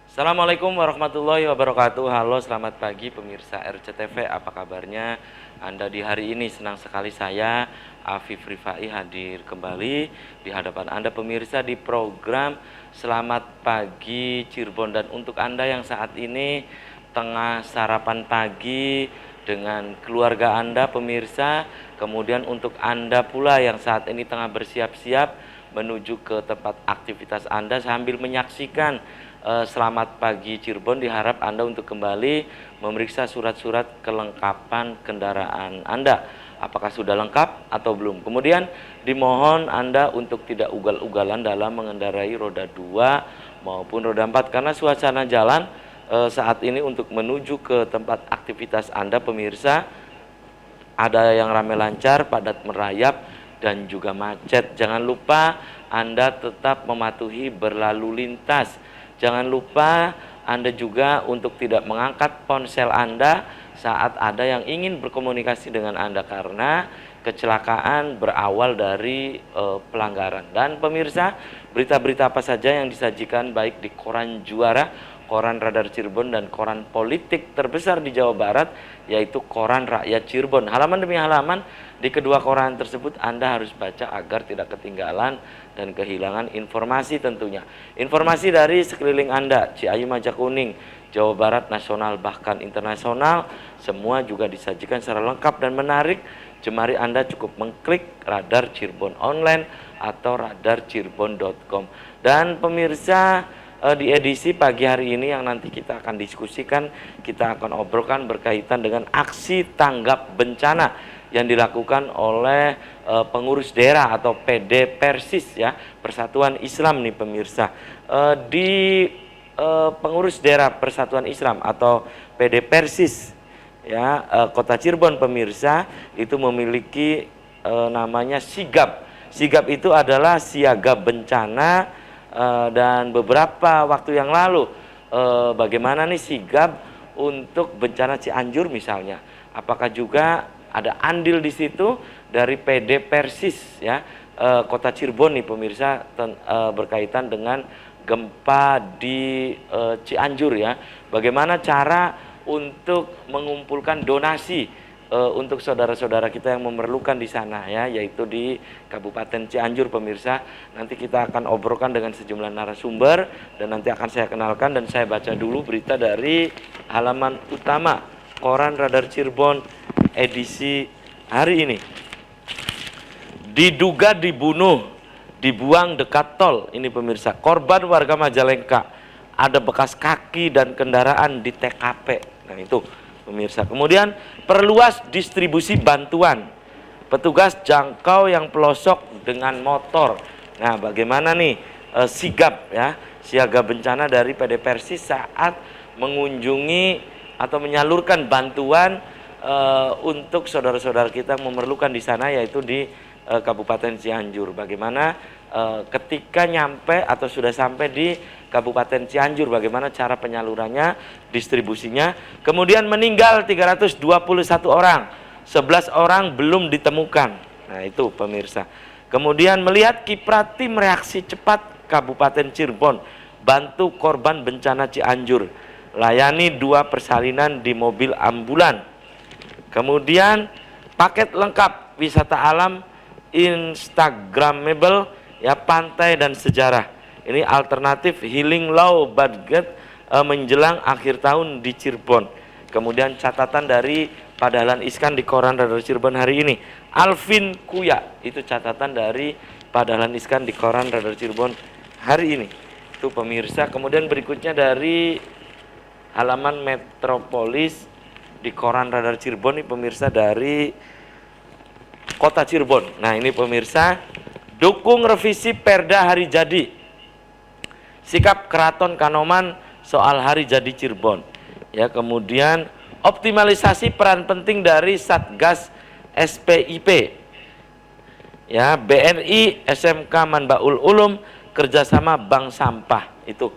Assalamualaikum warahmatullahi wabarakatuh. Halo, selamat pagi pemirsa RCTV. Apa kabarnya Anda di hari ini? Senang sekali saya, Afif Rifai, hadir kembali di hadapan Anda pemirsa di program Selamat Pagi Cirebon. Dan untuk Anda yang saat ini tengah sarapan pagi dengan keluarga Anda pemirsa, kemudian untuk Anda pula yang saat ini tengah bersiap-siap menuju ke tempat aktivitas Anda sambil menyaksikan Selamat Pagi Cirebon, diharap Anda untuk kembali memeriksa surat-surat kelengkapan kendaraan Anda. Apakah sudah lengkap atau belum? Kemudian dimohon Anda untuk tidak ugal-ugalan dalam mengendarai roda 2 maupun roda 4 karena suasana jalan saat ini untuk menuju ke tempat aktivitas Anda pemirsa ada yang ramai lancar, padat merayap, dan juga macet. Jangan lupa Anda tetap mematuhi berlalu lintas. Jangan lupa Anda juga untuk tidak mengangkat ponsel Anda saat ada yang ingin berkomunikasi dengan Anda karena kecelakaan berawal dari pelanggaran. Dan pemirsa, berita-berita apa saja yang disajikan baik di Koran Juara, Koran Radar Cirebon, dan koran politik terbesar di Jawa Barat, yaitu Koran Rakyat Cirebon. Halaman demi halaman di kedua koran tersebut Anda harus baca agar tidak ketinggalan dan kehilangan informasi tentunya. Informasi dari sekeliling Anda, Ciayu, Majakuning, Jawa Barat, nasional bahkan internasional, semua juga disajikan secara lengkap dan menarik. Jemari Anda cukup mengklik Radar Cirebon Online atau radarcirebon.com. Dan pemirsa, di edisi pagi hari ini yang nanti kita akan diskusikan, kita akan obrolkan berkaitan dengan aksi tanggap bencana yang dilakukan oleh pengurus daerah atau PD Persis ya, Persatuan Islam nih pemirsa. Di pengurus daerah Persatuan Islam atau PD Persis ya, Kota Cirebon pemirsa itu memiliki namanya sigap. Sigap itu adalah siaga bencana. Dan beberapa waktu yang lalu bagaimana nih sigap untuk bencana Cianjur misalnya, apakah juga ada andil di situ dari PD Persis ya, Kota Cirebon nih pemirsa, berkaitan dengan gempa di Cianjur ya, bagaimana cara untuk mengumpulkan donasi untuk saudara-saudara kita yang memerlukan di sana ya, yaitu di Kabupaten Cianjur pemirsa. Nanti kita akan obrolkan dengan sejumlah narasumber dan nanti akan saya kenalkan, dan saya baca dulu berita dari halaman utama Koran Radar Cirebon edisi hari ini. Diduga dibunuh, dibuang dekat tol. Ini pemirsa, korban warga Majalengka, ada bekas kaki dan kendaraan di TKP. Nah itu pemirsa. Kemudian perluas distribusi bantuan, petugas jangkau yang pelosok dengan motor. Nah bagaimana nih sigap ya, siaga bencana dari PD Persis saat mengunjungi atau menyalurkan bantuan untuk saudara-saudara kita yang memerlukan di sana, yaitu di Kabupaten Cianjur. Bagaimana ketika nyampe atau sudah sampai di Kabupaten Cianjur, bagaimana cara penyalurannya, distribusinya. Kemudian meninggal 321 orang, 11 orang belum ditemukan. Nah itu pemirsa. Kemudian melihat kiprah tim reaksi cepat Kabupaten Cirebon, bantu korban bencana Cianjur, layani 2 persalinan di mobil ambulan. Kemudian paket lengkap wisata alam instagramable ya, pantai dan sejarah. Ini alternatif healing low budget menjelang akhir tahun di Cirebon. Kemudian catatan dari Pak Dahlan Iskan di Koran Radar Cirebon hari ini. Alvin Kuya, itu catatan dari Pak Dahlan Iskan di Koran Radar Cirebon hari ini. Itu pemirsa. Kemudian berikutnya dari halaman Metropolis di Koran Radar Cirebon, ini pemirsa, dari Kota Cirebon. Nah ini pemirsa, dukung revisi Perda Hari Jadi. Sikap Keraton Kanoman soal Hari Jadi Cirebon. Ya, kemudian optimalisasi peran penting dari Satgas SPIP. Ya, BNI, SMK Manbaul Ulum, kerjasama Bank Sampah. Itu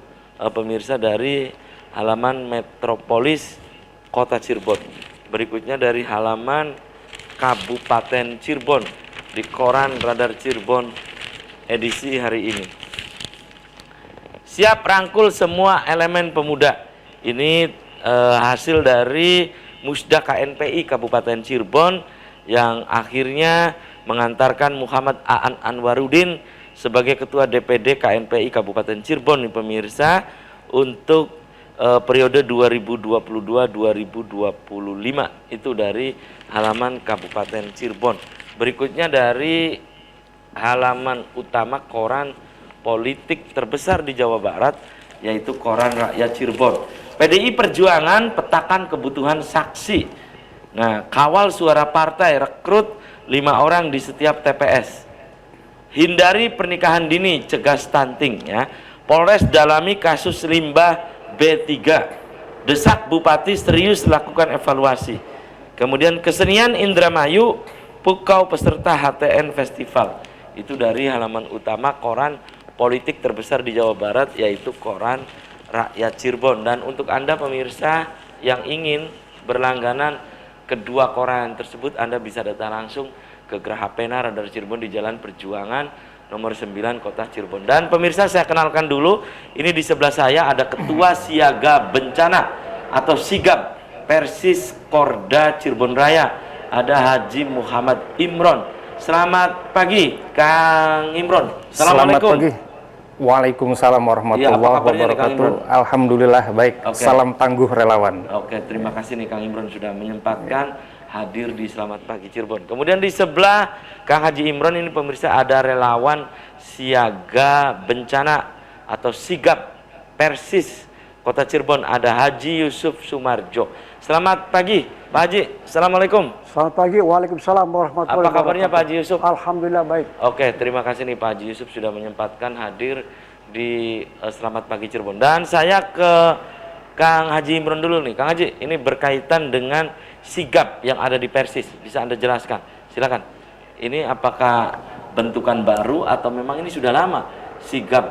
pemirsa dari halaman Metropolis Kota Cirebon. Berikutnya dari halaman Kabupaten Cirebon di Koran Radar Cirebon edisi hari ini. siap rangkul semua elemen pemuda. Ini hasil dari Musda KNPI Kabupaten Cirebon yang akhirnya mengantarkan Muhammad Aan Anwarudin sebagai Ketua DPD KNPI Kabupaten Cirebon nih pemirsa untuk periode 2022-2025 itu dari halaman Kabupaten Cirebon. Berikutnya dari halaman utama koran politik terbesar di Jawa Barat yaitu Koran Rakyat Cirebon. PDI Perjuangan petakan kebutuhan saksi. Nah, kawal suara partai, rekrut 5 orang di setiap TPS. Hindari pernikahan dini, cegah stunting ya. Polres dalami kasus limbah B3. Desak Bupati serius lakukan evaluasi. Kemudian kesenian Indramayu, pukau peserta HTN Festival. Itu dari halaman utama koran politik terbesar di Jawa Barat yaitu Koran Rakyat Cirebon. Dan untuk Anda pemirsa yang ingin berlangganan kedua koran tersebut, Anda bisa datang langsung ke Geraha Pena Radar Cirebon di Jalan Perjuangan nomor 9 Kota Cirebon. Dan pemirsa saya kenalkan dulu, ini di sebelah saya ada Ketua Siaga Bencana atau Sigap Persis Korda Cirebon Raya, ada Haji Muhammad Imron. Selamat pagi Kang Imron. Assalamualaikum. Selamat pagi. Waalaikumsalam warahmatullahi wabarakatuh. Alhamdulillah baik. Salam tangguh relawan. Oke, terima kasih nih Kang Imron sudah menyempatkan hadir di Selamat Pagi Cirebon. Kemudian di sebelah Kang Haji Imron ini pemirsa ada relawan Siaga Bencana atau Sigap Persis Kota Cirebon, ada Haji Yusuf Sumarjo. Selamat pagi Pak Haji. Assalamualaikum. Selamat pagi. Waalaikumsalam warahmatullahi wabarakatuh. Apa kabarnya Pak Haji Yusuf? Alhamdulillah baik. Oke, terima kasih nih Pak Haji Yusuf sudah menyempatkan hadir di Selamat Pagi Cirebon. Dan saya ke Kang Haji Imron dulu nih. Kang Haji, ini berkaitan dengan Sigap yang ada di Persis. Bisa Anda jelaskan? Silakan. Ini apakah bentukan baru atau memang ini sudah lama Sigap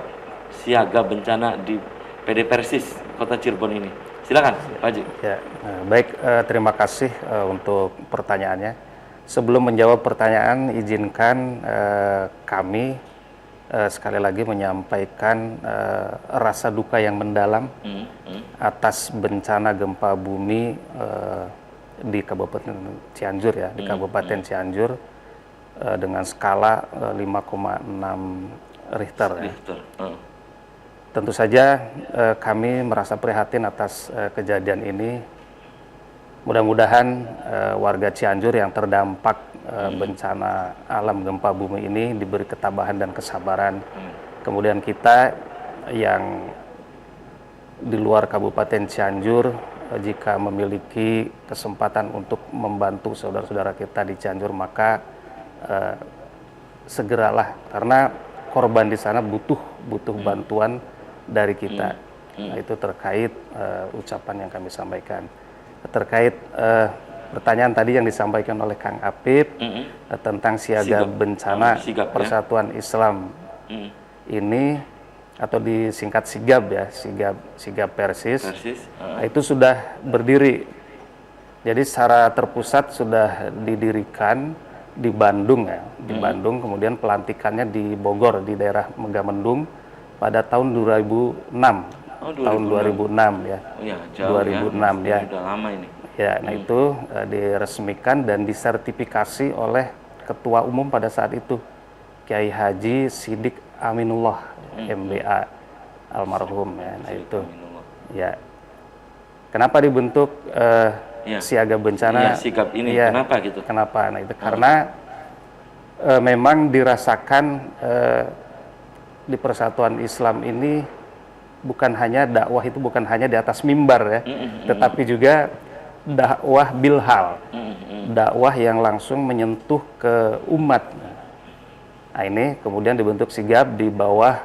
Siaga Bencana di PD Persis Kota Cirebon ini? Silakan Pak Haji. Ya, baik, terima kasih untuk pertanyaannya. Sebelum menjawab pertanyaan, izinkan kami sekali lagi menyampaikan rasa duka yang mendalam atas bencana gempa bumi di Kabupaten Cianjur ya, di Kabupaten Cianjur dengan skala 5,6 Richter. Ya. Tentu saja kami merasa prihatin atas kejadian ini. Mudah-mudahan warga Cianjur yang terdampak bencana alam gempa bumi ini diberi ketabahan dan kesabaran. Kemudian kita yang di luar Kabupaten Cianjur jika memiliki kesempatan untuk membantu saudara-saudara kita di Cianjur, maka segeralah, karena korban di sana butuh bantuan dari kita. Nah, itu terkait ucapan yang kami sampaikan. Terkait pertanyaan tadi yang disampaikan oleh Kang Apip tentang siaga bencana Persatuan Islam ini atau disingkat Sigap ya, Sigap Persis. Nah, itu sudah berdiri. Jadi secara terpusat sudah didirikan di Bandung ya, di Bandung, kemudian pelantikannya di Bogor di daerah Megamendung pada tahun 2006. Tahun 2006 ya. Oh ya, jauh 2006 ya. Sudah lama ini. Ya, nah itu diresmikan dan disertifikasi oleh Ketua Umum pada saat itu, Kiai Haji Sidik Aminullah MBA almarhum ya. Nah itu. Ya. Kenapa dibentuk siaga bencana? Sigap ini ya, kenapa gitu? Kenapa? Nah itu karena memang dirasakan di Persatuan Islam ini bukan hanya dakwah itu bukan hanya di atas mimbar ya, tetapi juga dakwah bilhal, dakwah yang langsung menyentuh ke umat. Nah ini kemudian dibentuk Sigap di bawah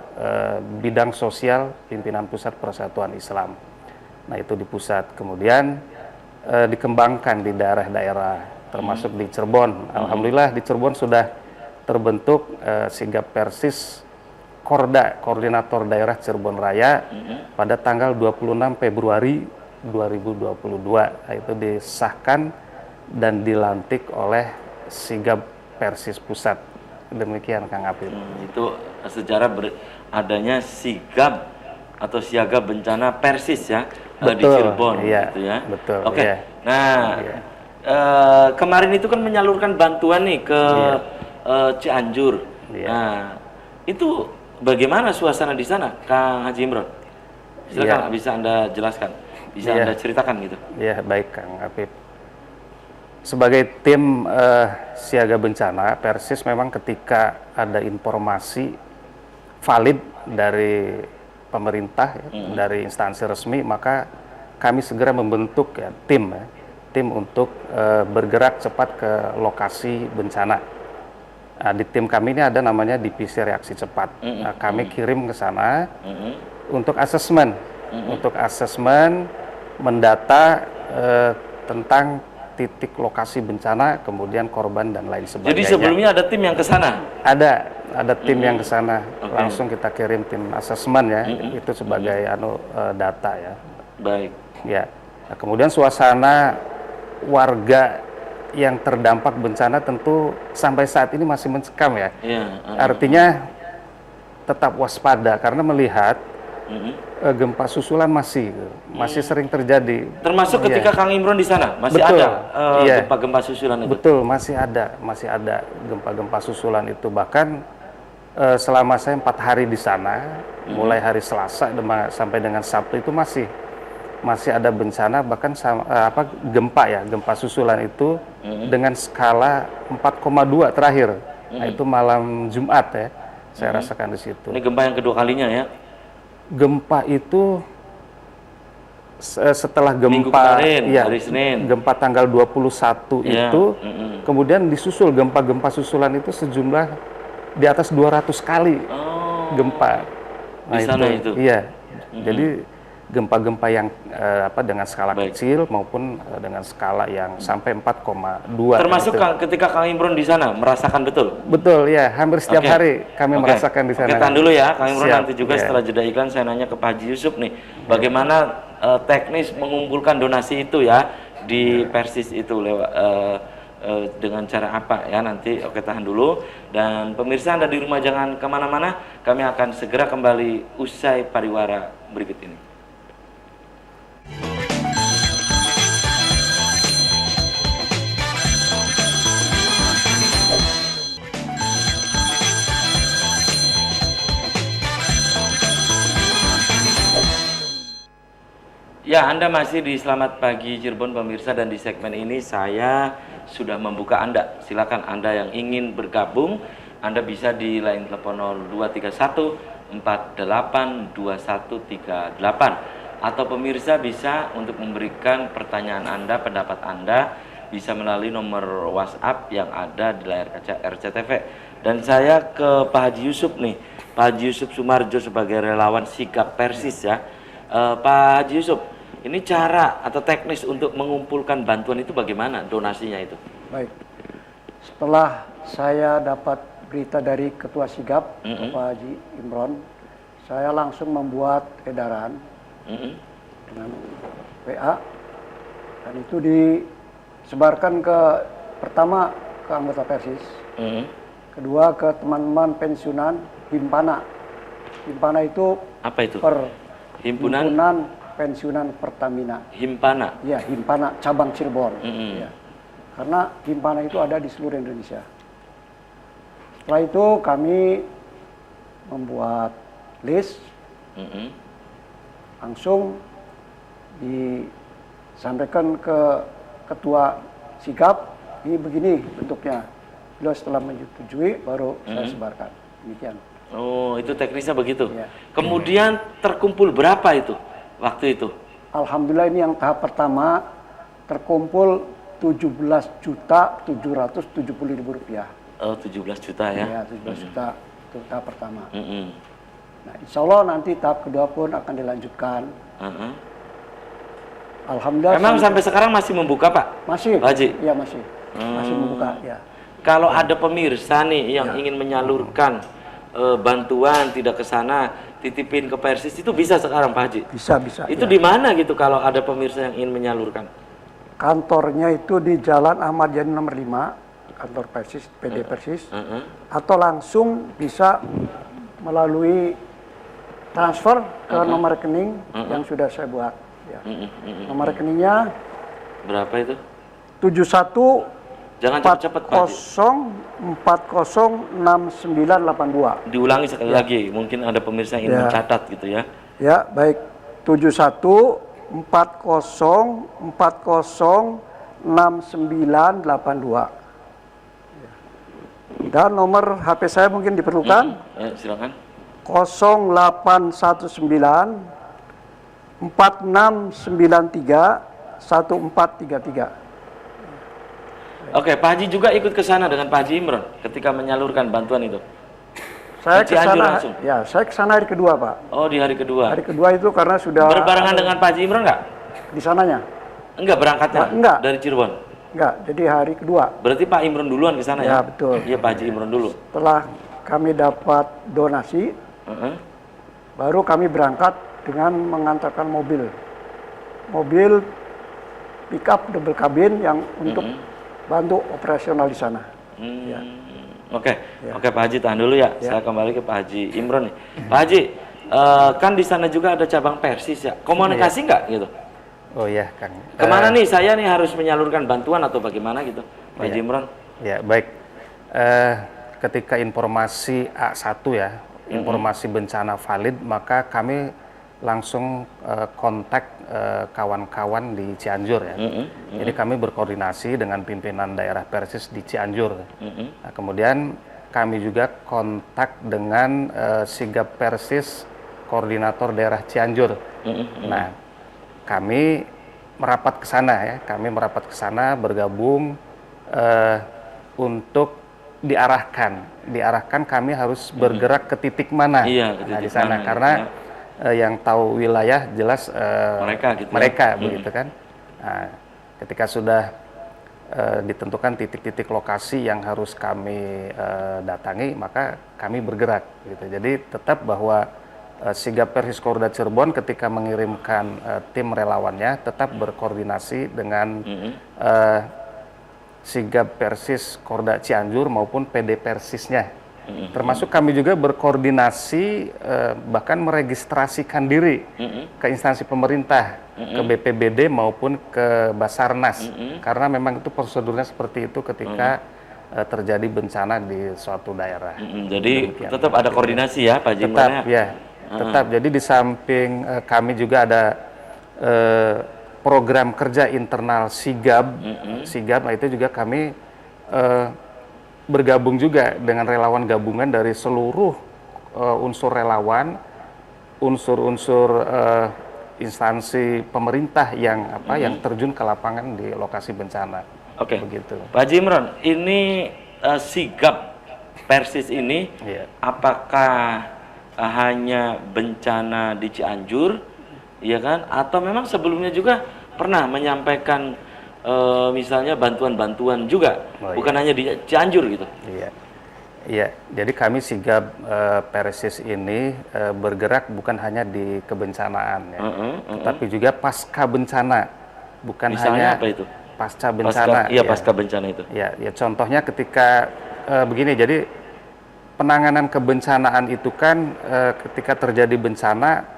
bidang sosial pimpinan pusat Persatuan Islam. Nah itu di pusat, kemudian dikembangkan di daerah-daerah termasuk di Cirebon. Alhamdulillah di Cirebon sudah terbentuk Sigap Persis Korda, Koordinator Daerah Cirebon Raya pada tanggal 26 Februari 2022. Nah, itu disahkan dan dilantik oleh Sigap Persis Pusat. Demikian Kang Apip. Itu sejarah adanya Sigap atau siaga bencana Persis ya di Betul, Cirebon iya, gitu ya. betul, Oke. iya. Nah, Iya. kemarin itu kan menyalurkan bantuan nih ke Iya. Cianjur. Iya. Nah, itu bagaimana suasana di sana, Kang Haji Imron? Silakan, Iya. bisa Anda jelaskan, bisa Iya. Anda ceritakan gitu. Ya, baik Kang Apip. Sebagai tim siaga bencana, Persis memang ketika ada informasi valid dari pemerintah, ya, dari instansi resmi, maka kami segera membentuk ya, tim untuk bergerak cepat ke lokasi bencana. Nah, di tim kami ini ada namanya divisi reaksi cepat. Nah, kami kirim ke sana untuk asesmen, mendata tentang titik lokasi bencana, kemudian korban dan lain sebagainya. Jadi sebelumnya ada tim yang ke sana? Ada tim yang ke sana. Oke. Langsung kita kirim tim asesmen ya, itu sebagai data ya. Baik. Ya. Nah, kemudian suasana warga yang terdampak bencana tentu sampai saat ini masih mencekam ya. Iya. Artinya tetap waspada karena melihat gempa susulan masih sering terjadi. Termasuk Iya. ketika Kang Imron di sana masih Betul. ada Iya. gempa-gempa susulan itu. Betul, masih ada gempa-gempa susulan itu. Bahkan selama saya 4 hari di sana, mulai hari Selasa sampai dengan Sabtu itu masih ada bencana, bahkan gempa susulan itu dengan skala 4,2 terakhir. Nah, itu malam Jumat ya, saya rasakan di situ. Ini gempa yang kedua kalinya ya. Gempa itu setelah Minggu gempa kemarin, ya, hari Senin. gempa tanggal 21 Iya, itu kemudian disusul gempa-gempa susulan itu sejumlah di atas 200 kali Oh. gempa. Di sana itu. Iya. Jadi gempa-gempa yang dengan skala Baik. kecil maupun dengan skala yang sampai 4,2. Termasuk gitu. ketika Kang Imron di sana merasakan betul. Betul ya, hampir setiap Oke. hari kami Oke. merasakan di sana. Oke, tahan dulu ya, Kang Imron. Siap, Nanti juga iya. setelah jeda iklan saya nanya ke Pak Haji Yusuf nih, bagaimana teknis mengumpulkan donasi itu ya di Persis itu lewat dengan cara apa ya nanti. Oke, tahan dulu. Dan pemirsa Anda di rumah jangan kemana-mana, kami akan segera kembali usai pariwara berikut ini. Ya, Anda masih di Selamat Pagi Cirebon pemirsa, dan di segmen ini saya sudah membuka Anda. Silakan Anda yang ingin bergabung, Anda bisa di line telepon 0231 48 2138, atau pemirsa bisa untuk memberikan pertanyaan Anda, pendapat Anda bisa melalui nomor WhatsApp yang ada di layar kaca RCTV. Dan saya ke Pak Haji Yusuf nih, Pak Haji Yusuf Sumarjo sebagai relawan sigap Persis ya. Pak Haji Yusuf, ini cara atau teknis untuk mengumpulkan bantuan itu bagaimana donasinya itu? Baik. Setelah saya dapat berita dari Ketua Sigap, Pak Haji Imron, saya langsung membuat edaran dengan WA, dan itu disebarkan pertama ke anggota Persis, kedua ke teman-teman pensiunan Himpana. Himpana itu Apa itu? Himpunan Pensiunan Pertamina. Himpana. Ya, Himpana cabang Cirebon. Mm-mm. Ya. Karena Himpana itu ada di seluruh Indonesia. Setelah itu kami membuat list, langsung disampaikan ke Ketua Sigap, ini begini bentuknya. Beliau setelah menyetujui baru saya sebarkan. Demikian. Oh, itu teknisnya begitu. Iya. Kemudian terkumpul berapa itu waktu itu? Alhamdulillah ini yang tahap pertama terkumpul 17.770.000 rupiah. Oh, 17 juta ya. Ya, 17 juta itu tahap pertama. Mm-mm. Nah, insya Allah nanti tahap kedua pun akan dilanjutkan. Uh-huh. Alhamdulillah. Emang sampai sekarang masih membuka, Pak? masih? Pak Haji? Iya, masih. Masih membuka, ya. Kalau ada pemirsa nih yang ingin menyalurkan bantuan tidak ke sana, titipin ke Persis, itu bisa sekarang, Pak Haji? Bisa, bisa. Itu ya. di mana gitu kalau ada pemirsa yang ingin menyalurkan? Kantornya itu di Jalan Ahmad Yani nomor 5, kantor Persis, PD Persis. Atau langsung bisa melalui transfer ke nomor rekening yang sudah saya buat. Ya. Nomor rekeningnya Berapa itu? 71 Jangan cepat-cepat, Pak Haji. 40406982. Diulangi sekali lagi, mungkin ada pemirsa yang ingin mencatat gitu ya. Ya, baik. 7140406982. Dan nomor HP saya mungkin diperlukan. Silakan. 0819 4693 1433. Oke, Pak Haji juga ikut ke sana dengan Pak Haji Imron ketika menyalurkan bantuan itu. Saya ke Cianjur sana, langsung? ya, saya ke sana hari kedua, Pak. Oh, di hari kedua. Hari kedua itu karena sudah Berbarengan dengan Pak Haji Imron nggak? di sananya. Enggak, berangkatnya Enggak. dari Cirebon. Enggak, jadi hari kedua. Berarti Pak Imron duluan ke sana ya? Ya, betul. Iya, Pak Haji Imron dulu. Setelah kami dapat donasi, baru kami berangkat dengan mengantarkan mobil. Mobil pickup double cabin yang untuk bantu operasional di sana. Ya. Oke, Oke Pak Haji tahan dulu ya. Saya kembali ke Pak Haji Imron nih. Pak Haji, kan di sana juga ada cabang Persis ya. Komunikasi nggak gitu? Oh ya, Kang. Kemana nih saya nih harus menyalurkan bantuan atau bagaimana gitu, Pak Haji Imron? Ya, baik. Ketika informasi A1 ya, informasi bencana valid, maka kami langsung kontak kawan-kawan di Cianjur ya. Jadi kami berkoordinasi dengan pimpinan daerah Persis di Cianjur. Nah, kemudian kami juga kontak dengan Sigap Persis koordinator daerah Cianjur. Nah, kami merapat ke sana ya. Kami merapat ke sana bergabung untuk diarahkan kami harus bergerak ke titik mana. Iya, ke titik di sana mana, karena yang tahu wilayah jelas mereka gitu mereka begitu kan. Nah, ketika sudah ditentukan titik-titik lokasi yang harus kami datangi, maka kami bergerak gitu. Jadi tetap bahwa Sigap Persis Korda Cirebon ketika mengirimkan tim relawannya tetap berkoordinasi dengan Sigap Persis Korda Cianjur maupun PD Persisnya. Termasuk kami juga berkoordinasi bahkan meregistrasikan diri ke instansi pemerintah, ke BPBD maupun ke Basarnas, karena memang itu prosedurnya seperti itu ketika terjadi bencana di suatu daerah. Jadi tetap ada koordinasi ya Pak Haji Imron? Tetap ya, tetap. Jadi di samping kami juga ada program kerja internal Sigap, nah itu juga kami bergabung juga dengan relawan gabungan dari seluruh unsur relawan, unsur-unsur instansi pemerintah yang yang terjun ke lapangan di lokasi bencana. Oke. Begitu. Pak Haji Imron, ini Sigap Persis ini apakah hanya bencana di Cianjur, ya kan? Atau memang sebelumnya juga pernah menyampaikan misalnya bantuan-bantuan juga, bukan hanya di Cianjur gitu. Iya, iya. Jadi kami Sigap Persis ini bergerak bukan hanya di kebencanaan, ya, tetapi juga pasca bencana, bukan misalnya hanya apa itu? pasca bencana. Iya, pasca bencana itu. Ya, ya contohnya ketika begini. Jadi penanganan kebencanaan itu kan ketika terjadi bencana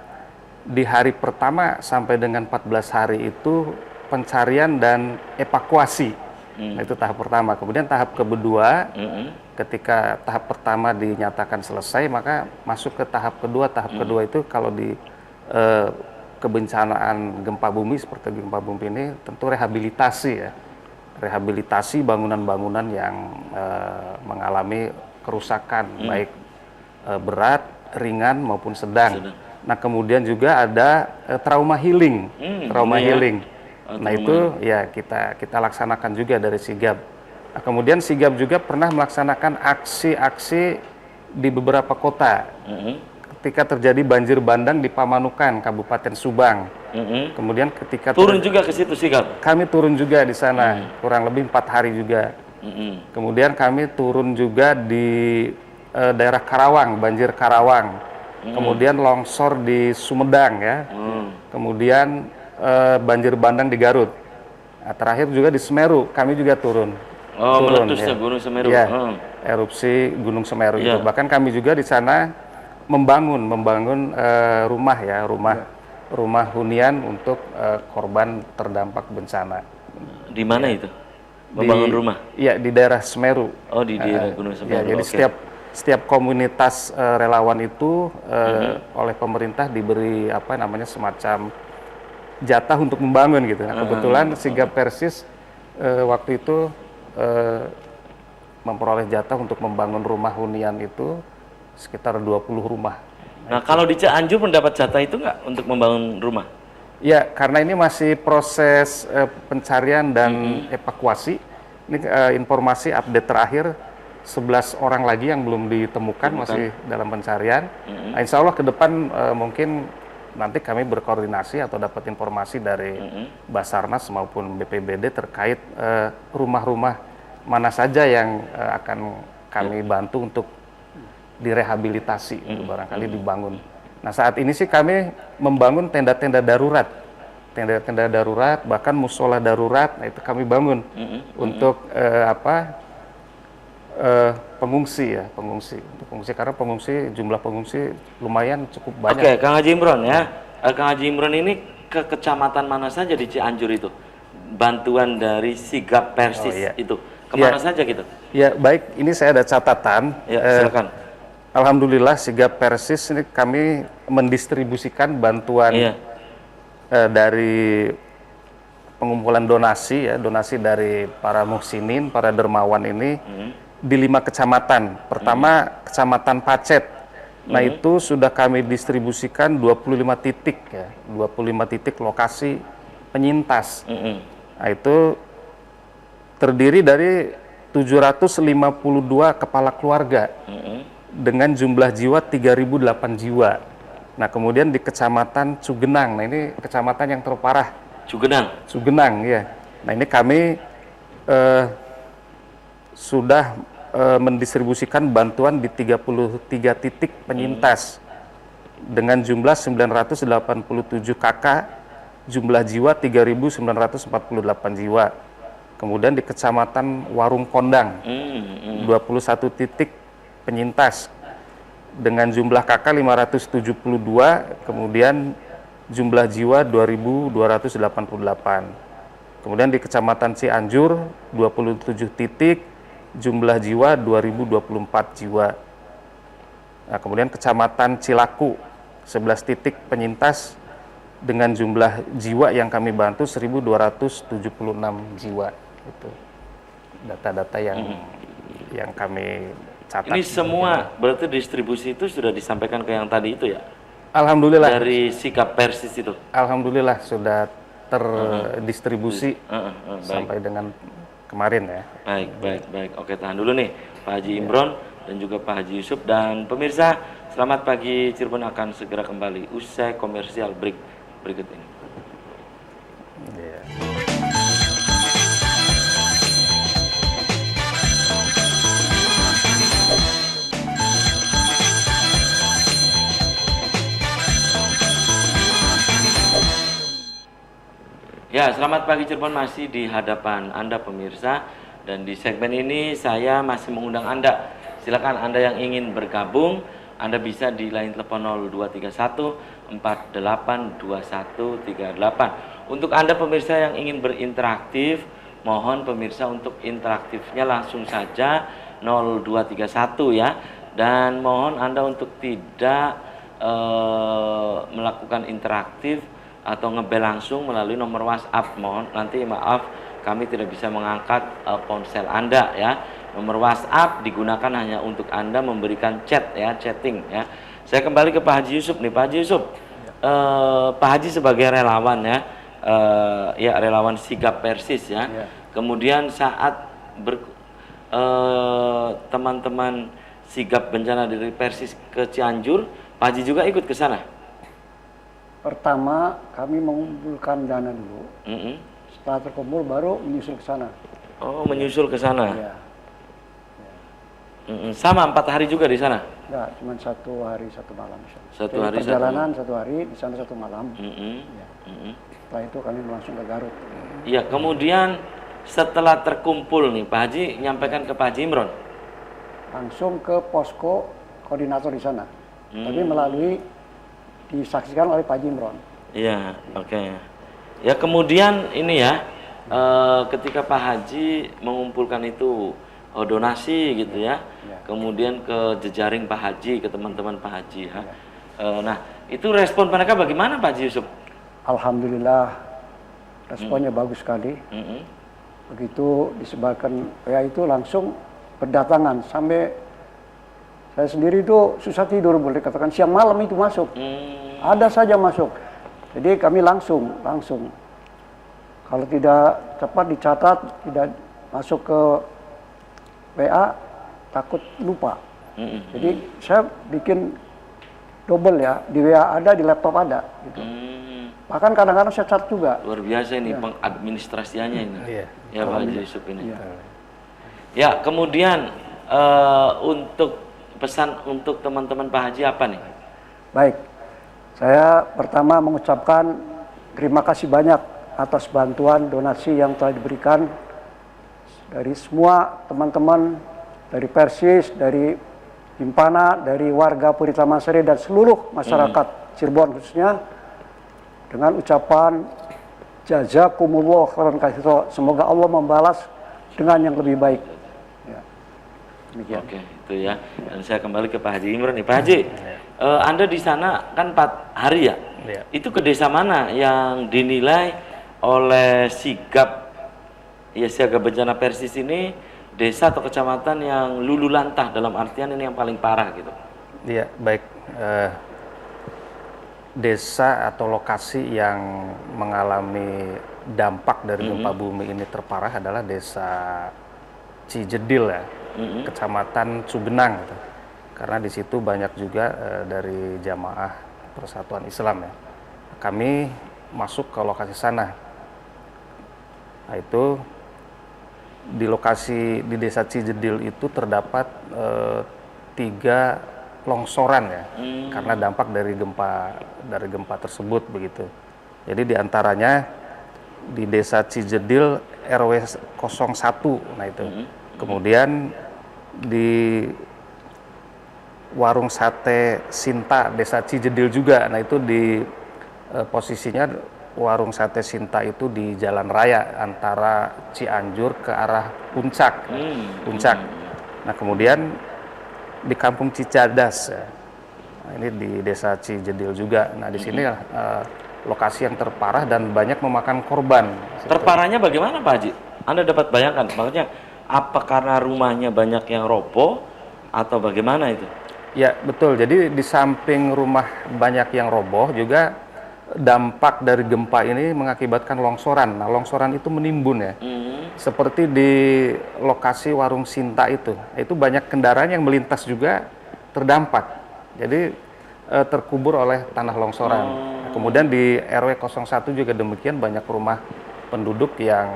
di hari pertama sampai dengan 14 hari itu pencarian dan evakuasi. Nah, itu tahap pertama. Kemudian tahap kedua, ketika tahap pertama dinyatakan selesai, maka masuk ke tahap kedua. Tahap kedua itu kalau di kebencanaan gempa bumi seperti gempa bumi ini tentu rehabilitasi ya. Rehabilitasi bangunan-bangunan yang mengalami kerusakan baik berat, ringan maupun sedang. Nah, kemudian juga ada trauma healing. Healing. Nah, itu ya kita laksanakan juga dari Sigap. Nah, kemudian Sigap juga pernah melaksanakan aksi-aksi di beberapa kota. Ketika terjadi banjir bandang di Pamanukan, Kabupaten Subang. Kemudian ketika turun juga ke situ Sigap. Kami turun juga di sana, kurang lebih 4 hari juga. Kemudian kami turun juga di daerah Karawang, banjir Karawang. Kemudian longsor di Sumedang ya. Kemudian banjir bandang di Garut. Nah, terakhir juga di Semeru, kami juga turun. Meletusnya ya. Gunung Semeru. Ya, erupsi Gunung Semeru itu. Bahkan kami juga di sana membangun rumah ya, rumah hunian untuk korban terdampak bencana. Di mana itu? Membangun rumah? Iya, di daerah Semeru. Oh, di daerah Gunung Ya, Semeru. jadi Oke. setiap komunitas relawan itu oleh pemerintah diberi semacam jatah untuk membangun gitu. Nah, kebetulan Sigap Persis waktu itu memperoleh jatah untuk membangun rumah hunian itu sekitar 20 rumah. Nah, kalau di Cianjur mendapat jatah itu nggak untuk membangun rumah? Ya, karena ini masih proses pencarian dan evakuasi. Ini informasi update terakhir, 11 orang lagi yang belum ditemukan, masih dalam pencarian. Nah, insya Allah ke depan mungkin nanti kami berkoordinasi atau dapat informasi dari Basarnas maupun BPBD terkait rumah-rumah mana saja yang akan kami bantu untuk direhabilitasi, untuk barangkali dibangun. Nah, saat ini sih kami membangun tenda-tenda darurat, bahkan musola darurat. Nah, itu kami bangun untuk pengungsi karena jumlah pengungsi lumayan cukup banyak. Oke, Kang Haji Imron ya. Kang Haji Imron ini ke kecamatan mana saja di Cianjur itu? Bantuan dari Sigap Persis itu kemana saja gitu? Ya, baik, ini saya ada catatan. Ya, silakan. Alhamdulillah Sigap Persis ini kami mendistribusikan bantuan dari pengumpulan donasi dari para muhsinin, para dermawan ini di 5 kecamatan. Pertama Kecamatan Pacet. Nah, itu sudah kami distribusikan 25 titik ya, 25 titik lokasi penyintas. Nah, itu terdiri dari 752 kepala keluarga dengan jumlah jiwa 3.008 jiwa. Nah, kemudian di Kecamatan Cugenang. Nah, ini kecamatan yang terparah. Cugenang ya. Nah, ini kami sudah mendistribusikan bantuan di 33 titik penyintas dengan jumlah 987 kakak, jumlah jiwa 3.948 jiwa. Kemudian di Kecamatan Warung Kondang 21 titik penyintas dengan jumlah kakak 572, kemudian jumlah jiwa 2.288. Kemudian di Kecamatan Cianjur 27 titik, jumlah jiwa 2.024 jiwa. Nah, kemudian Kecamatan Cilaku 11 titik penyintas dengan jumlah jiwa yang kami bantu 1.276 jiwa. Itu data-data yang kami catat. Ini semua berarti distribusi itu sudah disampaikan ke yang tadi itu ya? Alhamdulillah. Dari Sigap Persis itu? Alhamdulillah sudah terdistribusi sampai dengan kemarin ya. Baik. Oke, tahan dulu nih Pak Haji Imron dan juga Pak Haji Yusuf. Dan pemirsa, selamat pagi Cirebon akan segera kembali usai komersial break berikut ini. Ya, selamat pagi Cirebon, masih di hadapan Anda pemirsa, dan di segmen ini saya masih mengundang Anda. Silakan Anda yang ingin bergabung, Anda bisa di line telepon 0231 482138. Untuk Anda pemirsa yang ingin berinteraksi, mohon pemirsa untuk interaktifnya langsung saja 0231 ya. Dan mohon Anda untuk tidak melakukan interaktif atau ngebel langsung melalui nomor WhatsApp. Mohon nanti maaf kami tidak bisa mengangkat ponsel Anda ya. Nomor WhatsApp digunakan hanya untuk Anda memberikan chat ya, chatting ya. Saya kembali ke Pak Haji Yusuf nih. Pak Haji Yusuf, Pak Haji sebagai relawan ya, relawan Sigap Persis ya. Kemudian saat teman-teman Sigap bencana dari Persis ke Cianjur, Pak Haji juga ikut ke sana? Pertama kami mengumpulkan dana dulu, setelah terkumpul baru menyusul ke sana. Oh, menyusul ke sana. Ya. Sama 4 hari juga di sana? Enggak, cuma 1 hari 1 malam. Satu hari perjalanan 1 hari, di sana 1 malam. Ya. Setelah itu kami langsung ke Garut. Iya, kemudian setelah terkumpul nih Pak Haji nyampaikan ke Pak Haji Imron? Langsung ke posko koordinator di sana. tapi melalui disaksikan oleh Pak Haji Imron. Iya, oke. Ya kemudian ini ya, ketika Pak Haji mengumpulkan itu donasi gitu ya, kemudian ke jejaring Pak Haji, ke teman-teman Pak Haji ya. Nah, itu respon mereka bagaimana Pak Haji Yusuf? Alhamdulillah responnya bagus sekali. Begitu disebarkan WA itu langsung berdatangan, sampai saya sendiri itu susah tidur, boleh katakan siang malam itu masuk. Ada saja masuk. Jadi kami langsung kalau tidak cepat dicatat, tidak masuk ke WA, takut lupa. Jadi saya bikin double ya, di WA ada, di laptop ada gitu. Bahkan kadang-kadang saya catat juga. Luar biasa ini pengadministrasiannya ini. Ya Pak Haji Yusuf ini. Ya, kemudian untuk pesan untuk teman-teman Pak Haji apa nih? Baik, saya pertama mengucapkan terima kasih banyak atas bantuan donasi yang telah diberikan dari semua teman-teman, dari Persis, dari Himpana, dari warga Puri Taman Sari dan seluruh masyarakat Cirebon khususnya, dengan ucapan jazakumullah khairan katsira, semoga Allah membalas dengan yang lebih baik. Ya. Demikian. Oke, itu ya. Dan saya kembali ke Pak Haji Imron nih. Pak Haji, Anda di sana kan 4 hari ya? Itu ke desa mana yang dinilai oleh sigap siaga bencana Persis ini, desa atau kecamatan yang lulu lantah, dalam artian ini yang paling parah gitu? Iya, baik. Desa atau lokasi yang mengalami dampak dari gempa bumi ini terparah adalah desa Cijedil ya, kecamatan Cugenang gitu. Karena di situ banyak juga dari jamaah Persatuan Islam ya. Kami masuk ke lokasi sana. Nah, itu di lokasi di desa Cijedil itu terdapat 3 longsoran ya, karena dampak dari gempa tersebut begitu. Jadi diantaranya di desa Cijedil RW 01, nah itu. Kemudian di warung sate Sinta desa Cijedil juga, nah itu di posisinya warung sate Sinta itu di jalan raya antara Cianjur ke arah Puncak. Nah kemudian di Kampung Cicadas, nah, ini di desa Cijedil juga. Nah di sini lokasi yang terparah dan banyak memakan korban. Terparahnya bagaimana Pak Haji? Anda dapat bayangkan, maksudnya apa karena rumahnya banyak yang roboh atau bagaimana itu? Ya betul, jadi di samping rumah banyak yang roboh juga dampak dari gempa ini mengakibatkan longsoran. Nah longsoran itu menimbun ya. Seperti di lokasi warung Sinta itu banyak kendaraan yang melintas juga terdampak. Jadi terkubur oleh tanah longsoran. Nah, kemudian di RW 01 juga demikian, banyak rumah penduduk yang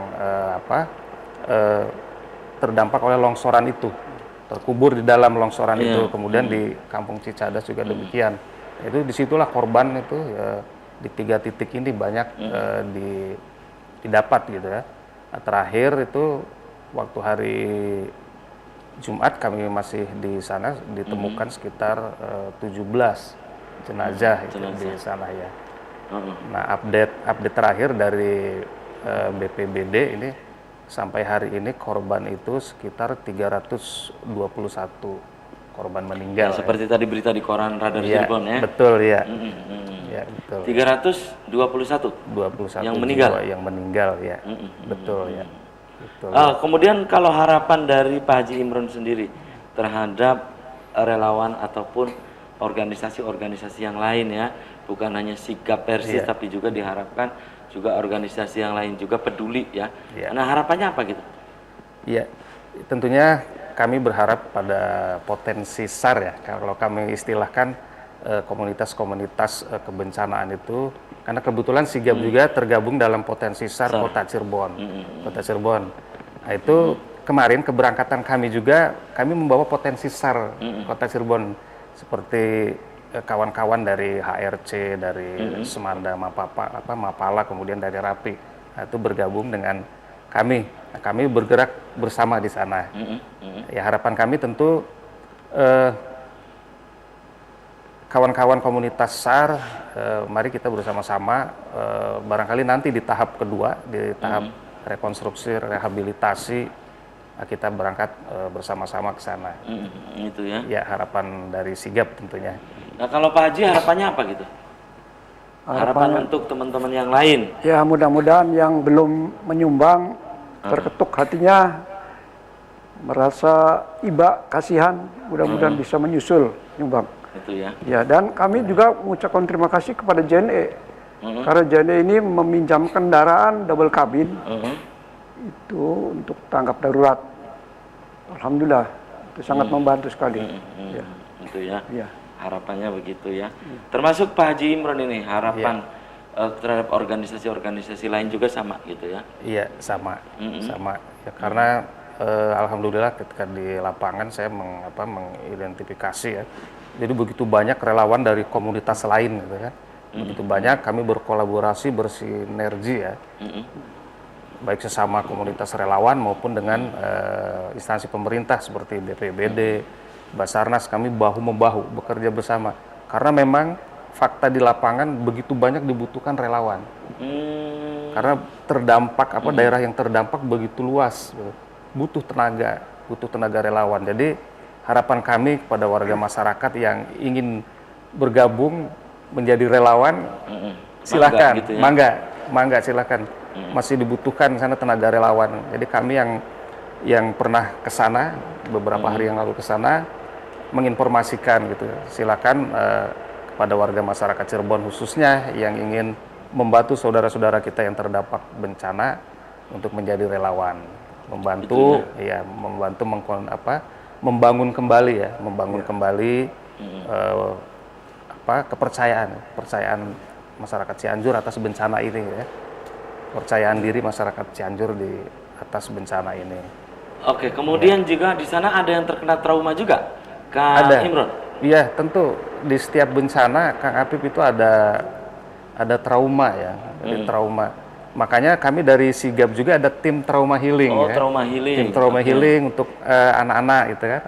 terdampak oleh longsoran itu, terkubur di dalam longsoran itu. Kemudian di Kampung Cicadas juga demikian. Itu disitulah korban itu di 3 titik ini banyak didapat gitu ya. Nah, terakhir itu waktu hari Jumat kami masih di sana, ditemukan sekitar 17 jenazah itu di sana ya. Nah update terakhir dari BPBD ini sampai hari ini korban itu sekitar 321 korban meninggal. Ya, seperti tadi berita di koran Radar Cirebon ya. Betul ya. Ya betul. 321 yang meninggal. Yang meninggal ya. Betul ya. Betul. Kemudian kalau harapan dari Pak Haji Imron sendiri terhadap relawan ataupun organisasi-organisasi yang lain ya, bukan hanya sigap Persis tapi juga diharapkan juga organisasi yang lain juga peduli ya. Nah harapannya apa gitu? Ya tentunya kami berharap pada potensi SAR ya, kalau kami istilahkan komunitas-komunitas kebencanaan itu, karena kebetulan sigap juga tergabung dalam potensi SAR Kota Cirebon. Kota Cirebon. Nah itu kemarin keberangkatan kami juga, kami membawa potensi SAR Kota Cirebon seperti kawan-kawan dari HRC, dari Semanda, Mapala, kemudian dari Rapi. Nah, itu bergabung dengan kami. Nah, kami bergerak bersama di sana. Ya harapan kami tentu kawan-kawan komunitas SAR, mari kita bersama-sama, barangkali nanti di tahap kedua, di tahap rekonstruksi, rehabilitasi, kita berangkat bersama-sama ke sana. Itu ya. Ya, harapan dari Sigap tentunya. Nah, kalau Pak Haji harapannya apa gitu? Harapan untuk teman-teman yang lain. Ya, mudah-mudahan yang belum menyumbang terketuk hatinya, merasa iba, kasihan, mudah-mudahan bisa menyusul nyumbang. Itu ya. Ya, dan kami juga mengucapkan terima kasih kepada JNE. Karena JNE ini meminjam kendaraan double kabin itu untuk tanggap darurat. Alhamdulillah, itu sangat membantu sekali. Ya. Itu ya. Ya. Harapannya begitu ya. Termasuk Pak Haji Imron ini harapan terhadap organisasi-organisasi lain juga sama gitu ya. Iya, sama. Sama. Ya, karena alhamdulillah ketika di lapangan saya mengidentifikasi ya. Jadi begitu banyak relawan dari komunitas lain gitu kan. Begitu banyak kami berkolaborasi, bersinergi ya. Baik sesama komunitas relawan maupun dengan instansi pemerintah seperti BPBD, Basarnas, kami bahu-membahu bekerja bersama. Karena memang fakta di lapangan begitu banyak dibutuhkan relawan. Karena terdampak daerah yang terdampak begitu luas, butuh tenaga relawan. Jadi harapan kami kepada warga masyarakat yang ingin bergabung menjadi relawan, silakan, gitu ya? mangga silakan. Masih dibutuhkan sana tenaga relawan. Jadi kami yang pernah ke sana beberapa hari yang lalu ke sana menginformasikan gitu. Silakan kepada warga masyarakat Cirebon khususnya yang ingin membantu saudara-saudara kita yang terdampak bencana untuk menjadi relawan, membantu membangun kembali ya, kembali kepercayaan masyarakat Cianjur atas bencana ini ya, kepercayaan diri masyarakat Cianjur di atas bencana ini. Oke, kemudian juga di sana ada yang terkena trauma juga, Kang Imron? Iya, tentu di setiap bencana Kang Apip itu ada trauma ya, trauma. Makanya kami dari Sigap juga ada tim trauma healing ya. Trauma healing. Tim trauma healing untuk anak-anak gitu kan.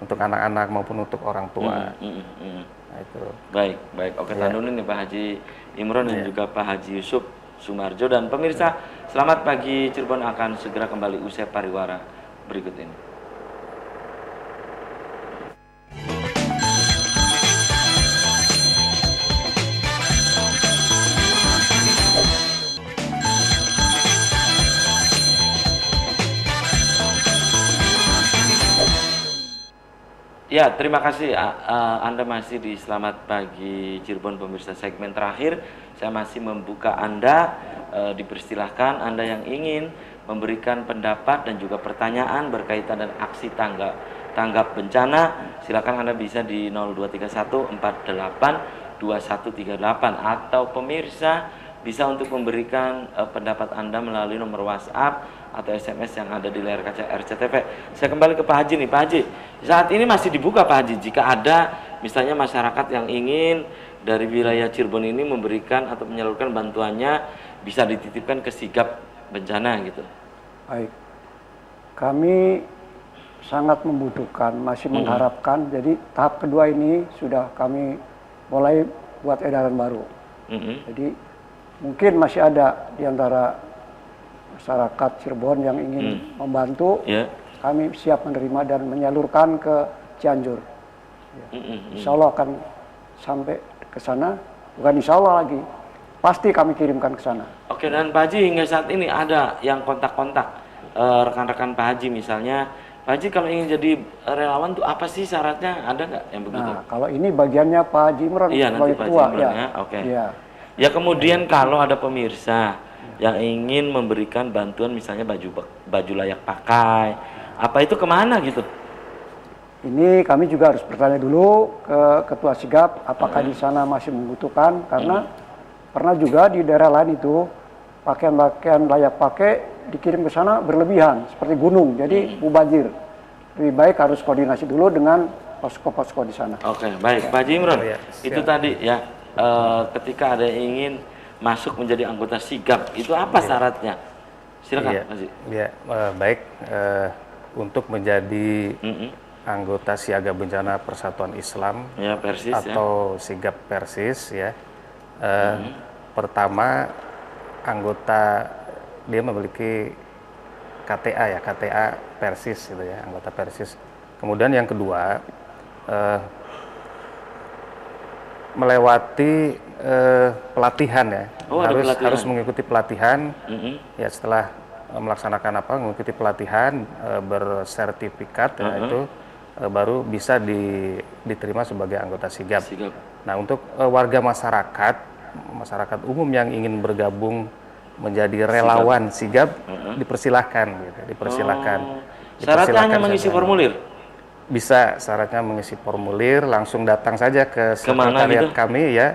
Untuk anak-anak maupun untuk orang tua. Nah, itu. Baik. Oke, tandun nih Pak Haji Imron dan juga Pak Haji Yusuf Sumarjo dan pemirsa, selamat pagi Cirebon akan segera kembali usai pariwara berikut ini. Ya, terima kasih. Anda masih di Selamat Pagi Cirebon, pemirsa. Segmen terakhir, saya masih membuka Anda, dipersilahkan Anda yang ingin memberikan pendapat dan juga pertanyaan berkaitan dengan aksi tanggap bencana. Silakan Anda bisa di 0231 48 2138 atau pemirsa bisa untuk memberikan pendapat Anda melalui nomor WhatsApp atau SMS yang ada di layar kaca RCTV. Saya kembali ke Pak Haji nih, Pak Haji. Saat ini masih dibuka Pak Haji, jika ada misalnya masyarakat yang ingin dari wilayah Cirebon ini memberikan atau menyalurkan bantuannya, bisa dititipkan ke Sigap bencana gitu. Baik, kami sangat membutuhkan, masih mengharapkan. Jadi tahap kedua ini sudah kami mulai buat edaran baru. Jadi mungkin masih ada di antara masyarakat Cirebon yang ingin membantu, kami siap menerima dan menyalurkan ke Cianjur. Insya Allah akan sampai ke sana, bukan insya Allah lagi, pasti kami kirimkan ke sana. Oke, dan Pak Haji hingga saat ini ada yang kontak-kontak rekan-rekan Pak Haji misalnya, Pak Haji kalau ingin jadi relawan tuh apa sih syaratnya, ada nggak yang begitu? Nah, kalau ini bagiannya Pak Haji Imron, iya, nanti Pak Haji Imron ya. Oke. Ya, kemudian kalau ada pemirsa yang ingin memberikan bantuan misalnya baju layak pakai, apa itu kemana gitu? Ini kami juga harus bertanya dulu ke Ketua Sigap apakah di sana masih membutuhkan, karena pernah juga di daerah lain itu pakaian-pakaian layak pakai dikirim ke sana berlebihan seperti gunung, jadi mubazir. Lebih baik harus koordinasi dulu dengan posko-posko di sana. Oke, baik Pak Haji Imron. Itu tadi ya, ketika ada yang ingin masuk menjadi anggota Sigap, itu apa syaratnya? Silakan, Pak Haji. Baik, untuk menjadi anggota Siaga Bencana Persatuan Islam Ya, Persis ya. atau Sigap Persis ya. Pertama, anggota dia memiliki KTA ya, KTA Persis gitu ya, anggota Persis. Kemudian yang kedua, melewati pelatihan ya. Oh, ada pelatihan. Harus mengikuti pelatihan. Ya, setelah melaksanakan mengikuti pelatihan bersertifikat ya, itu baru bisa diterima sebagai anggota Sigap. Nah, untuk warga masyarakat umum yang ingin bergabung menjadi relawan Sigap, dipersilahkan gitu, dipersilahkan. Syaratnya hanya mengisi formulir. Bisa, syaratnya mengisi formulir, langsung datang saja ke sekretariat kami ya,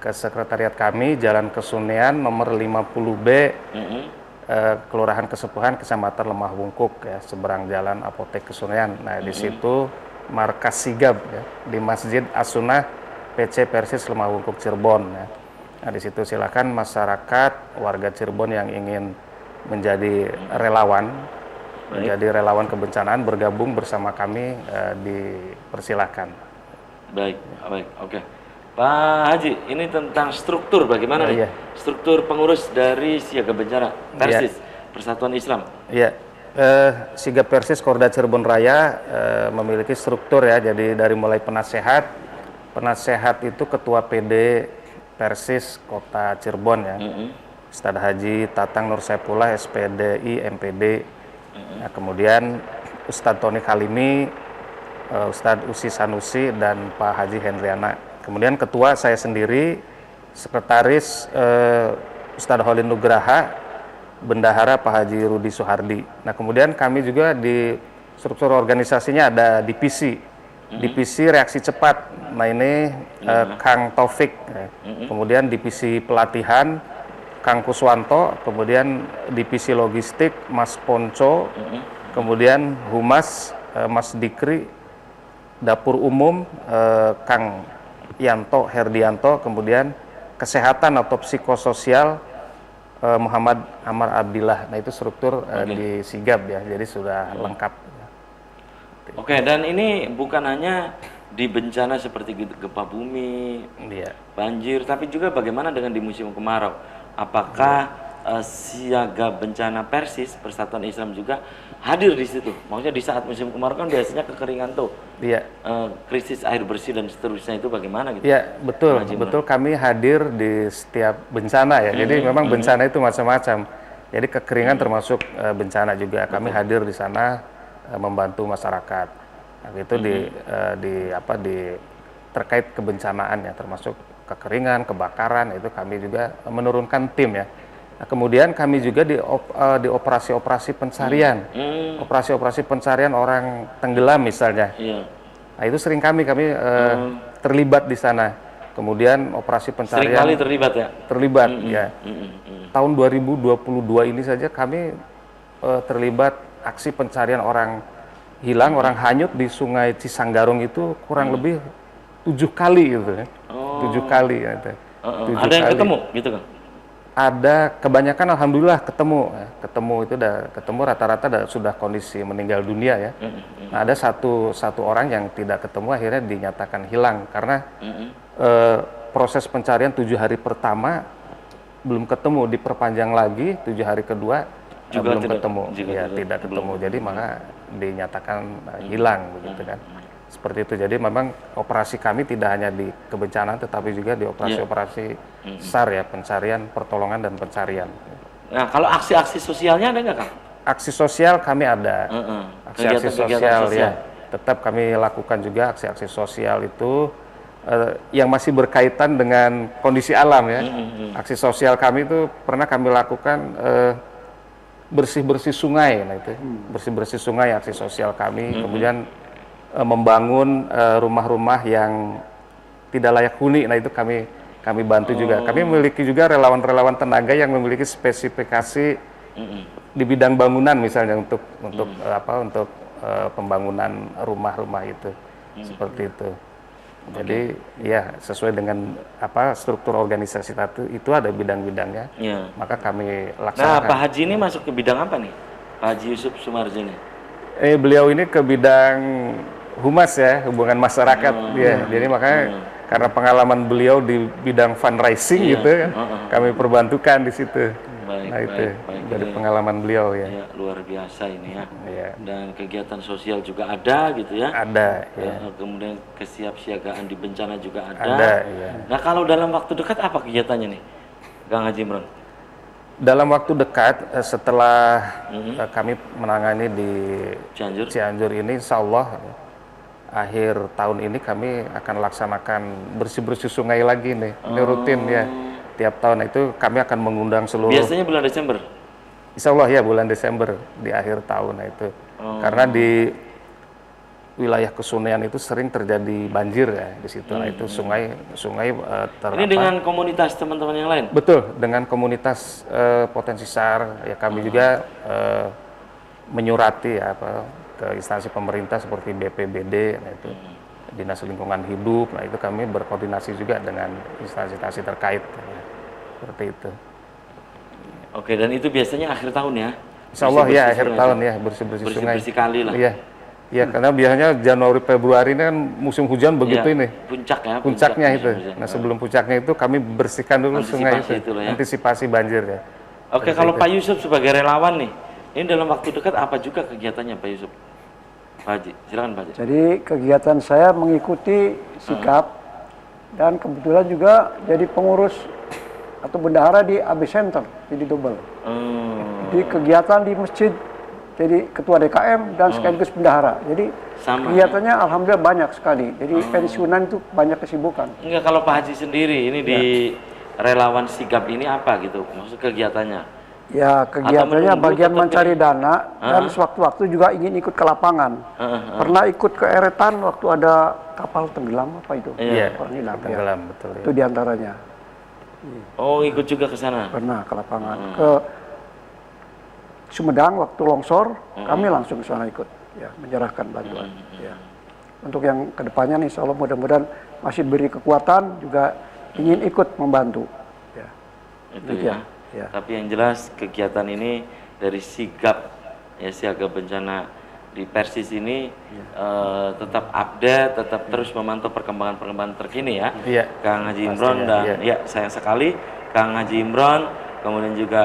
ke sekretariat kami, Jalan Kesunean nomor 50B, Kelurahan Kesepuhan, Kecamatan Lemah Wungkuk ya, seberang Jalan Apotek Kesunean. Nah, di situ markas Sigap ya, di Masjid As-Sunnah PC Persis Lemah Wungkuk Cirebon ya. Nah, di situ silakan masyarakat warga Cirebon yang ingin menjadi relawan, menjadi relawan kebencanaan bergabung bersama kami, dipersilahkan. Baik, oke. Pak Haji, ini tentang struktur bagaimana nih? Struktur pengurus dari Siaga Bencana Persis Persatuan Islam. Iya, Sigap Persis Korda Cirebon Raya memiliki struktur ya. Jadi dari mulai penasehat itu ketua PD Persis Kota Cirebon ya. Ustadz Haji Tatang Nur Saipullah SPDI MPD. Nah, kemudian Ustadz Tony Kalimi, Ustadz Usi Sanusi dan Pak Haji Hendriana. Kemudian ketua saya sendiri, sekretaris Ustadz Holin Nugraha, bendahara Pak Haji Rudi Suhardi. Nah, kemudian kami juga di struktur organisasinya ada divisi reaksi cepat. Nah, ini Kang Taufik. Kemudian divisi pelatihan Kang Kuswanto, kemudian divisi logistik Mas Ponco, kemudian humas Mas Dikri, dapur umum Kang Yanto Herdianto, kemudian kesehatan atau psikososial Muhammad Amar Abdillah. Nah, itu struktur di Sigap ya, jadi sudah lengkap. Oke, dan ini bukan hanya di bencana seperti gempa bumi, banjir, tapi juga bagaimana dengan di musim kemarau? Apakah Siaga Bencana Persis Persatuan Islam juga hadir di situ? Maksudnya di saat musim kemarau kan biasanya kekeringan tuh, krisis air bersih dan seterusnya, itu bagaimana gitu? Iya, betul. Kami hadir di setiap bencana ya. Jadi memang bencana itu macam-macam. Jadi kekeringan termasuk bencana juga. Kami hadir di sana membantu masyarakat. Nah, itu terkait kebencanaan ya, termasuk kekeringan, kebakaran, itu kami juga menurunkan tim ya. Nah, kemudian kami juga di operasi-operasi pencarian, operasi-operasi pencarian orang tenggelam misalnya. Nah, itu sering kami terlibat di sana. Kemudian operasi pencarian. Seringkali terlibat ya? Terlibat ya. Tahun 2022 ini saja kami terlibat aksi pencarian orang hilang, orang hanyut di Sungai Cisanggarung itu kurang lebih 7 kali gitu ya. 7 kali ya. Ada yang ketemu gitu kan? Ada, kebanyakan alhamdulillah ketemu itu ketemu rata-rata sudah kondisi meninggal dunia ya. Nah, ada satu orang yang tidak ketemu akhirnya dinyatakan hilang karena proses pencarian 7 hari pertama belum ketemu, diperpanjang lagi 7 hari kedua juga belum ketemu, tidak ketemu. Jadi maka dinyatakan hilang begitu kan. Seperti itu. Jadi memang operasi kami tidak hanya di kebencanaan tetapi juga di operasi-operasi SAR ya, pencarian, pertolongan dan pencarian. Nah, kalau aksi-aksi sosialnya ada nggak, Kang? Aksi sosial kami ada. Aksi-aksi sosial ya. Tetap kami lakukan juga aksi-aksi sosial itu yang masih berkaitan dengan kondisi alam ya. Aksi sosial kami itu pernah kami lakukan bersih-bersih sungai, nah itu bersih-bersih sungai aksi sosial kami. Kemudian membangun rumah-rumah yang tidak layak huni, nah itu kami bantu juga. Kami memiliki juga relawan-relawan tenaga yang memiliki spesifikasi di bidang bangunan misalnya untuk pembangunan rumah-rumah itu seperti itu. Jadi ya sesuai dengan struktur organisasi itu ada bidang-bidangnya. Maka kami laksanakan. Nah, Pak Haji ini masuk ke bidang apa nih? Pak Haji Yusuf Sumarji ini? Beliau ini ke bidang humas ya, hubungan masyarakat ya. Jadi makanya karena pengalaman beliau di bidang fundraising Iya. gitu kan, kami perbantukan di situ. Baik, Nah itu baik. dari Ini, pengalaman beliau ya. ya, luar biasa ini ya. Iya. Dan kegiatan sosial juga ada gitu ya. Ada ya. Kemudian kesiapsiagaan di bencana juga ada. Ada ya. Nah kalau dalam waktu dekat apa kegiatannya nih, Kang Haji Imron? Dalam waktu dekat setelah kami menangani di Cianjur? Cianjur ini, insya Allah akhir tahun ini kami akan laksanakan bersih-bersih sungai lagi nih. Ini rutin ya. Tiap tahun itu kami akan mengundang seluruh. Biasanya bulan Desember? Insya Allah ya bulan Desember di akhir tahun. Nah itu karena di wilayah Kesunean itu sering terjadi banjir ya di situ. Nah itu sungai Ini dengan komunitas teman-teman yang lain? Betul, dengan komunitas potensi SAR ya kami juga menyurati ya ke instansi pemerintah seperti BPBD, nah itu Dinas Lingkungan Hidup, nah itu kami berkoordinasi juga dengan instansi-instansi terkait ya, seperti itu. Oke, dan itu biasanya akhir tahun ya? Insya Allah ya akhir sungai tahun itu? ya bersih-bersih sungai. Bersih-bersih kali lah. Iya, iya karena biasanya Januari Februari ini kan musim hujan begitu Iya, ini. Puncak ya? Puncaknya musim itu. hujan. Nah sebelum puncaknya itu kami bersihkan dulu sungai Antisipasi itu, itulah ya. antisipasi banjir ya. Oke, kalau Pak Yusuf sebagai relawan nih, ini dalam waktu dekat apa juga kegiatannya Pak Yusuf? Pak Haji, silakan Pak Haji. Jadi kegiatan saya mengikuti sikap dan kebetulan juga jadi pengurus atau bendahara di AB Center di Double. Di kegiatan di masjid jadi ketua DKM dan sekaligus bendahara. Jadi Sama, kegiatannya alhamdulillah banyak sekali. Jadi pensiunan itu banyak kesibukan. Enggak, kalau Pak Haji sendiri ini di relawan sigap ini apa gitu? Maksud kegiatannya? Ya kegiatannya menunggu bagian tetap mencari dana dan sewaktu-waktu juga ingin ikut ke lapangan. Pernah ikut ke Eretan waktu ada kapal tenggelam apa itu? Iya, Kapal tenggelam, ya. tenggelam betul ya. Itu diantaranya. Oh, ikut juga ke sana? Pernah ke lapangan. Ke Sumedang waktu longsor, kami langsung ke sana ikut, ya, menyerahkan bantuan. Ya. Untuk yang kedepannya nih, insya Allah mudah-mudahan masih beri kekuatan, juga ingin ikut membantu. Ya. Itu Demikian, ya. ya. Tapi yang jelas kegiatan ini dari sigap ya, siaga bencana di Persis ini tetap update, tetap terus memantau perkembangan-perkembangan terkini ya. Iya. Kang Haji Imron dan ya sayang sekali Kang Haji Imron, kemudian juga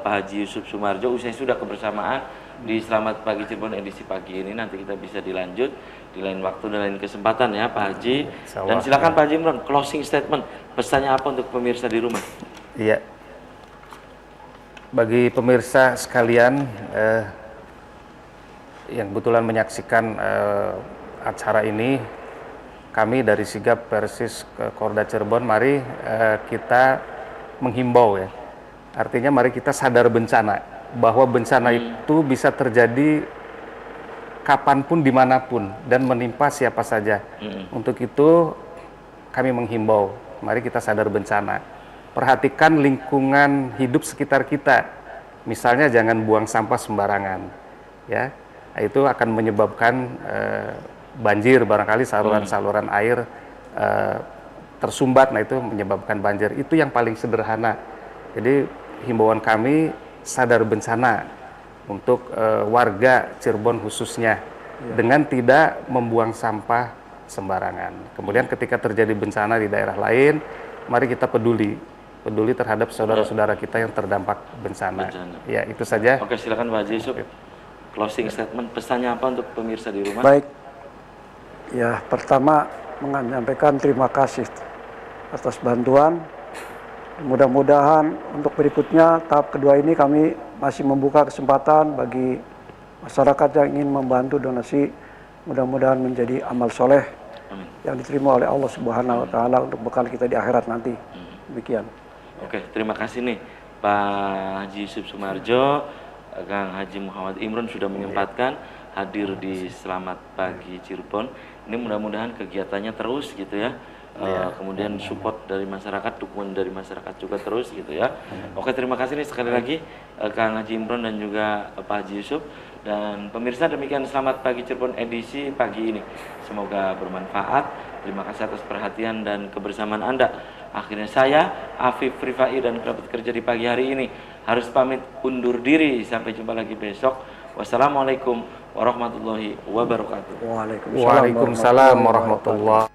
Pak Haji Yusuf Sumarjo usai sudah kebersamaan di Selamat Pagi Cirebon edisi pagi ini. Nanti kita bisa dilanjut di lain waktu dan lain kesempatan ya Pak Haji. Dan silakan Pak Haji Imron, closing statement, pesannya apa untuk pemirsa di rumah? Iya. Bagi pemirsa sekalian yang kebetulan menyaksikan acara ini, kami dari Sigap Persis ke Korda Cirebon, mari kita menghimbau ya. Artinya mari kita sadar bencana, bahwa bencana itu bisa terjadi kapanpun, dimanapun, dan menimpa siapa saja. Untuk itu kami menghimbau, mari kita sadar bencana. Perhatikan lingkungan hidup sekitar kita. Misalnya jangan buang sampah sembarangan, ya. Itu akan menyebabkan banjir, barangkali saluran-saluran air tersumbat, nah itu menyebabkan banjir. Itu yang paling sederhana. Jadi himbauan kami sadar bencana untuk warga Cirebon khususnya, dengan tidak membuang sampah sembarangan. Kemudian ketika terjadi bencana di daerah lain, mari kita peduli terhadap saudara-saudara kita yang terdampak bencana. Ya, itu saja. Oke, silakan Pak Haji Yusuf. Closing statement, pesannya apa untuk pemirsa di rumah? Baik, ya pertama menyampaikan terima kasih atas bantuan. Mudah-mudahan untuk berikutnya tahap kedua ini kami masih membuka kesempatan bagi masyarakat yang ingin membantu donasi. Mudah-mudahan menjadi amal soleh yang diterima oleh Allah Subhanahu Wa Taala untuk bekal kita di akhirat nanti. Demikian. Oke, terima kasih nih Pak Haji Yusuf Sumarjo, Kang Haji Muhammad Imron sudah menyempatkan hadir di Selamat Pagi Cirebon. Ini mudah-mudahan kegiatannya terus gitu ya. Kemudian support dari masyarakat, dukungan dari masyarakat juga terus gitu ya. Oke, terima kasih nih sekali lagi Kang Haji Imron dan juga Pak Haji Yusuf. Dan pemirsa, demikian Selamat Pagi Cirebon edisi pagi ini. Semoga bermanfaat. Terima kasih atas perhatian dan kebersamaan Anda. Akhirnya saya, Afif Rifai dan kerabat kerja di pagi hari ini harus pamit undur diri. Sampai jumpa lagi besok. Wassalamualaikum warahmatullahi wabarakatuh. Waalaikumsalam Waalaikumsalam warahmatullahi